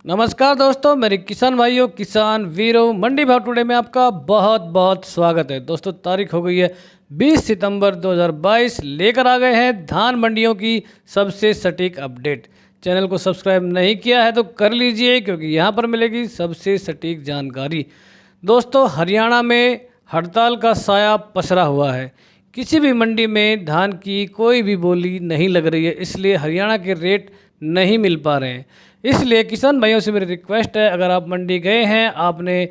नमस्कार दोस्तों, मेरे किसान भाइयों, किसान वीरों, मंडी भाव टुडे में आपका बहुत बहुत स्वागत है। दोस्तों, तारीख हो गई है 20 सितंबर 2022। लेकर आ गए हैं धान मंडियों की सबसे सटीक अपडेट। चैनल को सब्सक्राइब नहीं किया है तो कर लीजिए, क्योंकि यहाँ पर मिलेगी सबसे सटीक जानकारी। दोस्तों, हरियाणा में हड़ताल का साया पसरा हुआ है। किसी भी मंडी में धान की कोई भी बोली नहीं लग रही है, इसलिए हरियाणा के रेट नहीं मिल पा रहे हैं। इसलिए किसान भाइयों से मेरी रिक्वेस्ट है, अगर आप मंडी गए हैं, आपने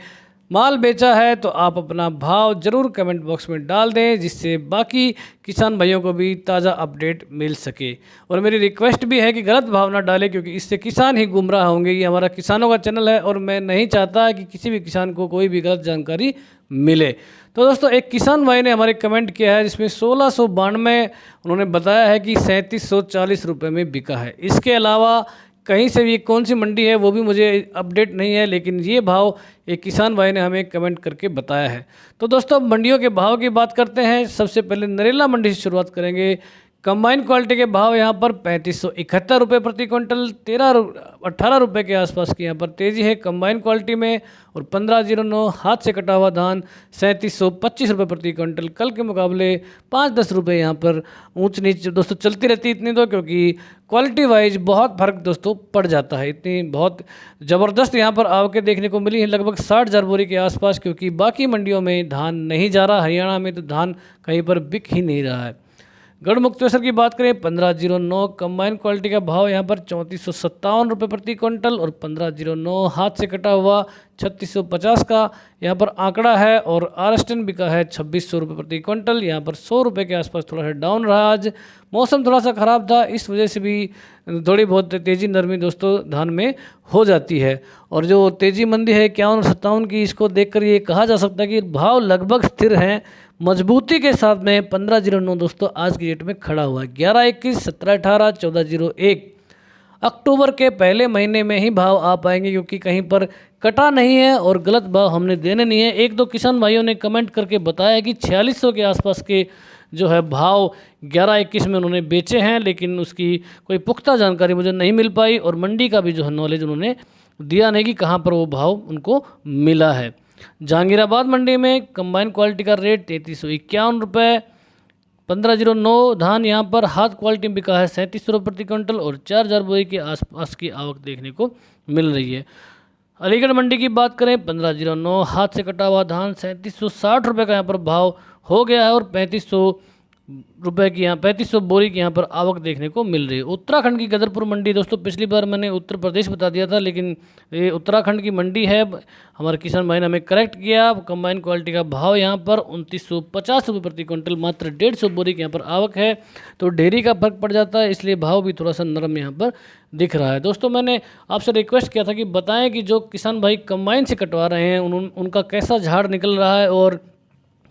माल बेचा है, तो आप अपना भाव ज़रूर कमेंट बॉक्स में डाल दें, जिससे बाकी किसान भाइयों को भी ताज़ा अपडेट मिल सके। और मेरी रिक्वेस्ट भी है कि गलत भाव ना डालें, क्योंकि इससे किसान ही गुमराह होंगे। ये हमारा किसानों का चैनल है और मैं नहीं चाहता कि किसी भी किसान को कोई भी गलत जानकारी मिले। तो दोस्तों, एक किसान भाई ने हमारे कमेंट किया है, जिसमें 1692 उन्होंने बताया है कि 3740 रुपये में बिका है। इसके अलावा कहीं से भी कौन सी मंडी है वो भी मुझे अपडेट नहीं है, लेकिन ये भाव एक किसान भाई ने हमें कमेंट करके बताया है। तो दोस्तों, मंडियों के भाव की बात करते हैं। सबसे पहले नरेला मंडी से शुरुआत करेंगे। कंबाइन क्वालिटी के भाव यहाँ पर 3571 रुपये प्रति क्विंटल, 18 रुपये के आसपास की यहाँ पर तेज़ी है कंबाइन क्वालिटी में। और 1509 हाथ से कटा हुआ धान 3725 रुपये प्रति क्विंटल। कल के मुकाबले 5-10 रुपये यहाँ पर ऊंच नीच दोस्तों चलती रहती है इतनी, तो क्योंकि क्वालिटी वाइज बहुत फर्क दोस्तों पड़ जाता है। इतनी बहुत ज़बरदस्त यहाँ पर आवकें देखने को मिली है, लगभग 60,000 बोरी के आसपास, क्योंकि बाकी मंडियों में धान नहीं जा रहा। हरियाणा में तो धान कहीं पर बिक ही नहीं रहा है। गढ़मुक्तेश्वर की बात करें, 1509 कंबाइन क्वालिटी का भाव यहाँ पर 3457 रुपये प्रति क्विंटल। और 1509 हाथ से कटा हुआ 3650 का यहाँ पर आंकड़ा है। और आरएसटन बिका है 2600 रुपये प्रति क्विंटल, यहाँ पर 100 रुपये के आसपास थोड़ा सा डाउन रहा। आज मौसम थोड़ा सा ख़राब था, इस वजह से भी थोड़ी बहुत तेज़ी नरमी दोस्तों धान में हो जाती है। और जो तेज़ी मंदी है 51-57 की, इसको देखकर ये कहा जा सकता है कि भाव लगभग स्थिर हैं, मजबूती के साथ में। 1509 दोस्तों आज की डेट में खड़ा हुआ है। 1121, 1718, 1401 अक्टूबर के पहले महीने में ही भाव आ पाएंगे, क्योंकि कहीं पर कटा नहीं है और गलत भाव हमने देने नहीं है। एक दो किसान भाइयों ने कमेंट करके बताया कि 4600 के आसपास के जो है भाव 11-21 में उन्होंने बेचे हैं, लेकिन उसकी कोई पुख्ता जानकारी मुझे नहीं मिल पाई। और मंडी का भी जो है नॉलेज उन्होंने दिया नहीं कि कहाँ पर वो भाव उनको मिला है। जहांगीराबाद मंडी में कंबाइन क्वालिटी का रेट 3351 रुपये। 1509 धान यहाँ पर हाथ क्वालिटी में बिका है 3700 रुपये प्रति क्विंटल। और 4000 बोरी के आसपास की आवक देखने को मिल रही है। अलीगढ़ मंडी की बात करें, 1509 हाथ से कटा हुआ धान 3760 रुपये का यहाँ पर भाव हो गया है। और 3500 बोरी की यहाँ पर आवक देखने को मिल रही है। उत्तराखंड की गदरपुर मंडी दोस्तों, पिछली बार मैंने उत्तर प्रदेश बता दिया था, लेकिन ये उत्तराखंड की मंडी है। हमारे किसान भाई ने हमें करेक्ट किया। कंबाइन क्वालिटी का भाव यहाँ पर 2950 रुपये प्रति क्विंटल, मात्र 150 बोरी की यहाँ पर आवक है, तो डेयरी का फर्क पड़ जाता है, इसलिए भाव भी थोड़ा सा नरम यहाँ पर दिख रहा है। दोस्तों, मैंने आपसे रिक्वेस्ट किया था कि बताएं कि जो किसान भाई कंबाइन से कटवा रहे हैं उनका कैसा झाड़ निकल रहा है और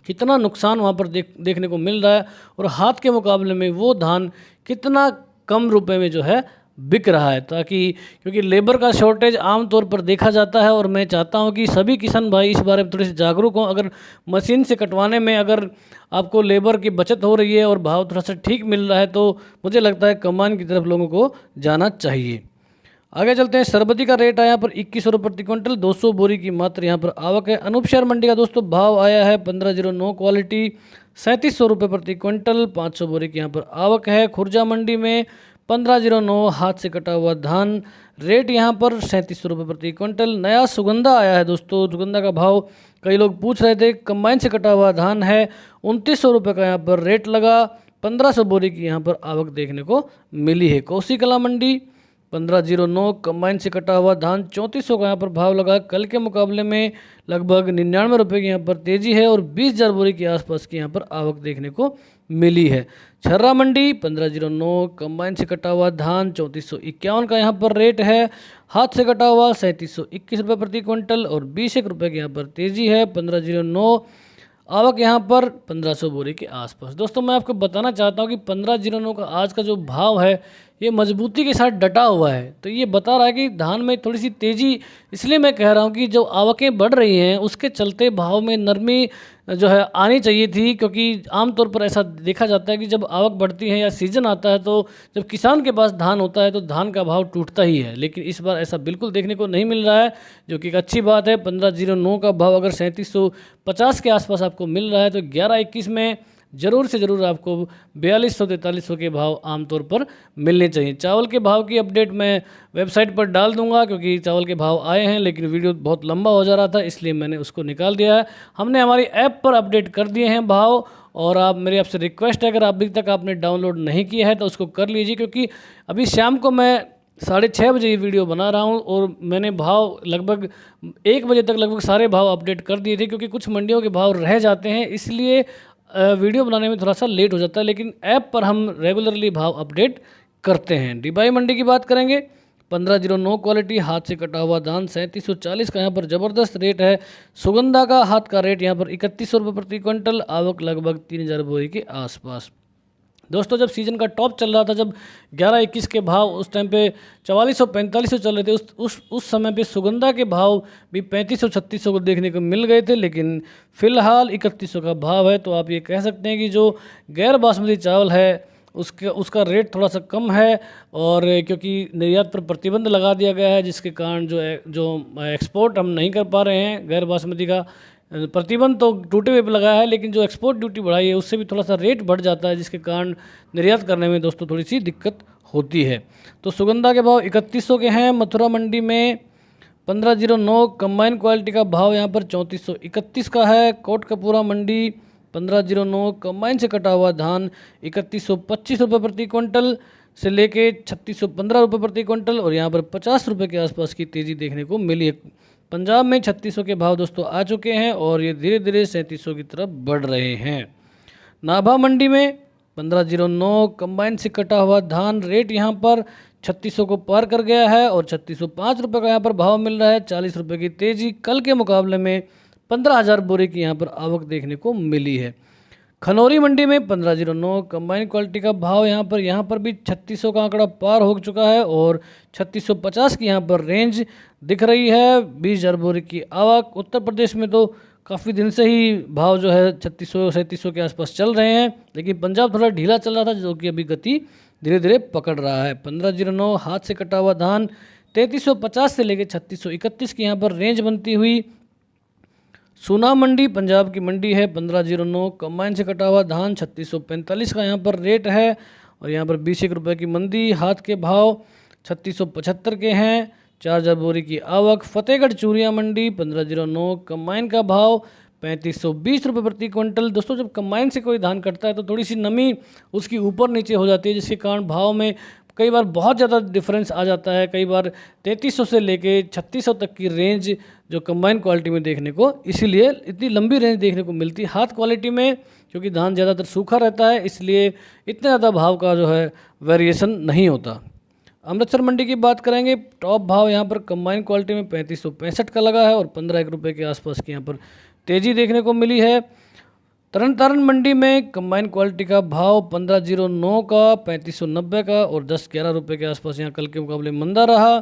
कितना नुकसान वहाँ पर देखने को मिल रहा है, और हाथ के मुकाबले में वो धान कितना कम रुपए में जो है बिक रहा है। ताकि क्योंकि लेबर का शॉर्टेज आमतौर पर देखा जाता है, और मैं चाहता हूँ कि सभी किसान भाई इस बारे में थोड़े से जागरूक हों। अगर मशीन से कटवाने में अगर आपको लेबर की बचत हो रही है और भाव थोड़ा सा ठीक मिल रहा है, तो मुझे लगता है कंबाइन की तरफ लोगों को जाना चाहिए। आगे चलते हैं। सरबती का रेट आया यहाँ पर 2100 रुपये प्रति क्विंटल, 200 बोरी की मात्र यहाँ पर आवक है। अनूपशहर मंडी का दोस्तों भाव आया है 1509 क्वालिटी 3700 रुपये प्रति क्विंटल, 500 बोरी की यहाँ पर आवक है। खुर्जा मंडी में 1509 हाथ से कटा हुआ धान रेट यहाँ पर 3700 रुपये प्रति क्विंटल। नया सुगंधा आया है दोस्तों, सुगंधा का भाव कई लोग पूछ रहे थे। कंबाइन से कटा हुआ धान है 2900 रुपये का यहाँ पर रेट लगा, 1500 बोरी की यहाँ पर आवक देखने को मिली है। कोसी कला मंडी 1509 कंबाइन से कटा हुआ धान 3400 का यहाँ पर भाव लगा। कल के मुकाबले में लगभग 99 रुपये की यहाँ पर तेज़ी है, और 20,000 बोरी के आसपास की यहाँ पर आवक देखने को मिली है। छर्रा मंडी 1509 कंबाइन से कटा हुआ धान 3451 का यहाँ पर रेट है। हाथ से कटा हुआ 3721 रुपये प्रति क्विंटल, और 20 रुपये की यहाँ पर तेज़ी है। 1509 आवक यहाँ पर 1500 बोरी के आसपास। दोस्तों, मैं आपको बताना चाहता हूँ कि 1509 का आज का जो भाव है ये मजबूती के साथ डटा हुआ है, तो ये बता रहा है कि धान में थोड़ी सी तेज़ी। इसलिए मैं कह रहा हूँ कि जो आवकें बढ़ रही हैं उसके चलते भाव में नरमी जो है आनी चाहिए थी, क्योंकि आमतौर पर ऐसा देखा जाता है कि जब आवक बढ़ती है या सीज़न आता है तो जब किसान के पास धान होता है तो धान का भाव टूटता ही है। लेकिन इस बार ऐसा बिल्कुल देखने को नहीं मिल रहा है, जो कि एक अच्छी बात है। 1509 का भाव अगर 3750 के आसपास आपको मिल रहा है तो 11-21 में ज़रूर से ज़रूर आपको 4200-4300 के भाव आमतौर पर मिलने चाहिए। चावल के भाव की अपडेट मैं वेबसाइट पर डाल दूंगा, क्योंकि चावल के भाव आए हैं लेकिन वीडियो बहुत लंबा हो जा रहा था, इसलिए मैंने उसको निकाल दिया है। हमने हमारी ऐप पर अपडेट कर दिए हैं भाव, और आप मेरी आपसे रिक्वेस्ट है, अगर अभी तक आपने डाउनलोड नहीं किया है तो उसको कर लीजिए, क्योंकि अभी शाम को मैं 6:30 बजे ये वीडियो बना रहा हूँ और मैंने भाव लगभग 1 बजे तक लगभग सारे भाव अपडेट कर दिए थे, क्योंकि कुछ मंडियों के भाव रह जाते हैं, इसलिए वीडियो बनाने में थोड़ा सा लेट हो जाता है। लेकिन ऐप पर हम रेगुलरली भाव अपडेट करते हैं। डिबाई मंडी की बात करेंगे, 1509 क्वालिटी हाथ से कटा हुआ धान 3740 का यहाँ पर ज़बरदस्त रेट है। सुगंधा का हाथ का रेट यहाँ पर 3100 रुपये प्रति क्विंटल, आवक लगभग 3000 बोरी के आसपास। दोस्तों जब सीज़न का टॉप चल रहा था, जब 11-21 के भाव उस टाइम पे 4400-4500 चल रहे थे, उस समय पे सुगंधा के भाव भी 3500-3600 को देखने को मिल गए थे। लेकिन फ़िलहाल 3100 का भाव है, तो आप ये कह सकते हैं कि जो गैर बासमती चावल है उसका रेट थोड़ा सा कम है, और क्योंकि निर्यात पर प्रतिबंध लगा दिया गया है, जिसके कारण जो एक्सपोर्ट हम नहीं कर पा रहे हैं। गैर बासमती का प्रतिबंध तो टूटे हुए पे लगा है, लेकिन जो एक्सपोर्ट ड्यूटी बढ़ाई है उससे भी थोड़ा सा रेट बढ़ जाता है, जिसके कारण निर्यात करने में दोस्तों थोड़ी सी दिक्कत होती है। तो सुगंधा के भाव 3100 के हैं। मथुरा मंडी में 1509 कंबाइन क्वालिटी का भाव यहाँ पर 3431 का है। कोटकपूरा मंडी 1509 कंबाइन से कटा हुआ धान 3125 रुपये प्रति क्विंटल से लेके 3615 रुपये प्रति क्विंटल, और यहाँ पर 50 रुपये के आसपास की तेज़ी देखने को मिली है। पंजाब में 3600 के भाव दोस्तों आ चुके हैं और ये धीरे धीरे 3700 की तरफ बढ़ रहे हैं। नाभा मंडी में 1509 कंबाइन से कटा हुआ धान रेट यहाँ पर 3600 को पार कर गया है और 3605 रुपये का यहाँ पर भाव मिल रहा है। 40 रुपये की तेज़ी कल के मुकाबले में 15,000 बोरे की यहाँ पर आवक देखने को मिली है। खनौरी मंडी में 1509 कंबाइन क्वालिटी का भाव यहाँ पर भी 3600 का आंकड़ा पार हो चुका है और 3650 की यहाँ पर रेंज दिख रही है। 20,000 बोरे की आवक। उत्तर प्रदेश में तो काफ़ी दिन से ही भाव जो है 3600-3700 के आसपास चल रहे हैं, लेकिन पंजाब थोड़ा ढीला चल रहा था, जो कि अभी गति धीरे धीरे पकड़ रहा है। 1509 हाथ से कटा हुआ धान 3350 से लेकर 3631 की यहाँ पर रेंज बनती हुई। सूना मंडी पंजाब की मंडी है, 1509 कंबाइन से कटा हुआ धान 3645 का यहाँ पर रेट है, और यहाँ पर 20 रुपये की मंदी। हाथ के भाव 3675 के हैं। 4000 बोरी की आवक। फतेहगढ़ चूरिया मंडी 1509 कंबाइन का भाव 3520 रुपये प्रति क्विंटल। दोस्तों जब कंबाइन से कोई धान कटता है तो थोड़ी सी नमी उसकी ऊपर नीचे हो जाती है, जिसके कारण भाव में कई बार बहुत ज़्यादा डिफरेंस आ जाता है। कई बार 3300 से लेके 3600 तक की रेंज जो कंबाइन क्वालिटी में देखने को, इसीलिए इतनी लंबी रेंज देखने को मिलती है। हाथ क्वालिटी में क्योंकि धान ज़्यादातर सूखा रहता है, इसलिए इतने ज़्यादा भाव का जो है वेरिएशन नहीं होता। अमृतसर मंडी की बात करेंगे, टॉप भाव यहाँ पर कंबाइन क्वालिटी में 3565 का लगा है और 15 रुपये के आसपास की यहाँ पर तेज़ी देखने को मिली है। तरन तारण मंडी में कंबाइन क्वालिटी का भाव 1509 का 3590 का और 10-11 रुपये के आसपास यहाँ कल के मुकाबले मंदा रहा।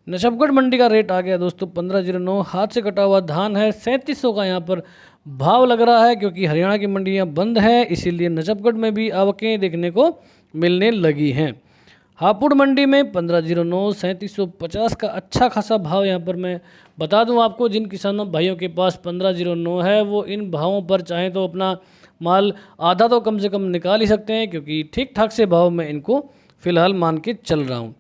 नशबगढ़ मंडी का रेट आ गया दोस्तों 1509 हाथ से कटा हुआ धान है 3700 का यहाँ पर भाव लग रहा है, क्योंकि हरियाणा की मंडियाँ बंद हैं, इसीलिए नशबगढ़ में भी आवकें देखने को मिलने लगी हैं। हापुड़ मंडी में 1509 3750 का अच्छा खासा भाव यहाँ पर मैं बता दूं आपको। जिन किसानों भाइयों के पास 1509 है वो इन भावों पर चाहें तो अपना माल आधा तो कम से कम निकाल ही सकते हैं, क्योंकि ठीक ठाक से भाव में इनको फ़िलहाल मान के चल रहा हूँ।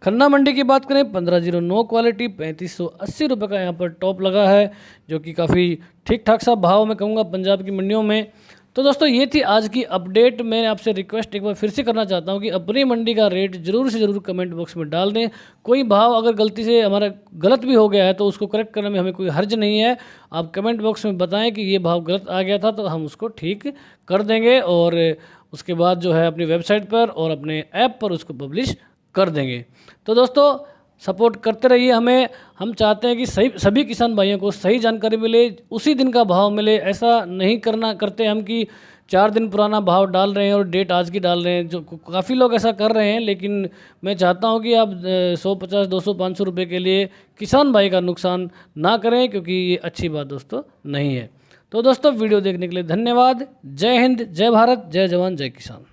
खन्ना मंडी की बात करें 1509 क्वालिटी 3580 रुपये का यहाँ पर टॉप लगा है, जो कि काफ़ी ठीक ठाक सा भाव मैं कहूँगा पंजाब की मंडियों में। तो दोस्तों ये थी आज की अपडेट। मैं आपसे रिक्वेस्ट एक बार फिर से करना चाहता हूँ कि अपनी मंडी का रेट ज़रूर से ज़रूर कमेंट बॉक्स में डाल दें। कोई भाव अगर गलती से हमारा गलत भी हो गया है तो उसको करेक्ट करने में हमें कोई हर्ज नहीं है। आप कमेंट बॉक्स में बताएं कि ये भाव गलत आ गया था, तो हम उसको ठीक कर देंगे और उसके बाद जो है अपनी वेबसाइट पर और अपने ऐप पर उसको पब्लिश कर देंगे। तो दोस्तों सपोर्ट करते रहिए हमें। हम चाहते हैं कि सभी किसान भाइयों को सही जानकारी मिले, उसी दिन का भाव मिले। ऐसा नहीं करते हम कि 4 दिन पुराना भाव डाल रहे हैं और डेट आज की डाल रहे हैं, जो काफ़ी लोग ऐसा कर रहे हैं। लेकिन मैं चाहता हूं कि आप 150, 200, 500 रुपये के लिए किसान भाई का नुकसान ना करें, क्योंकि ये अच्छी बात दोस्तों नहीं है। तो दोस्तों वीडियो देखने के लिए धन्यवाद। जय हिंद, जय भारत, जय जवान, जय किसान।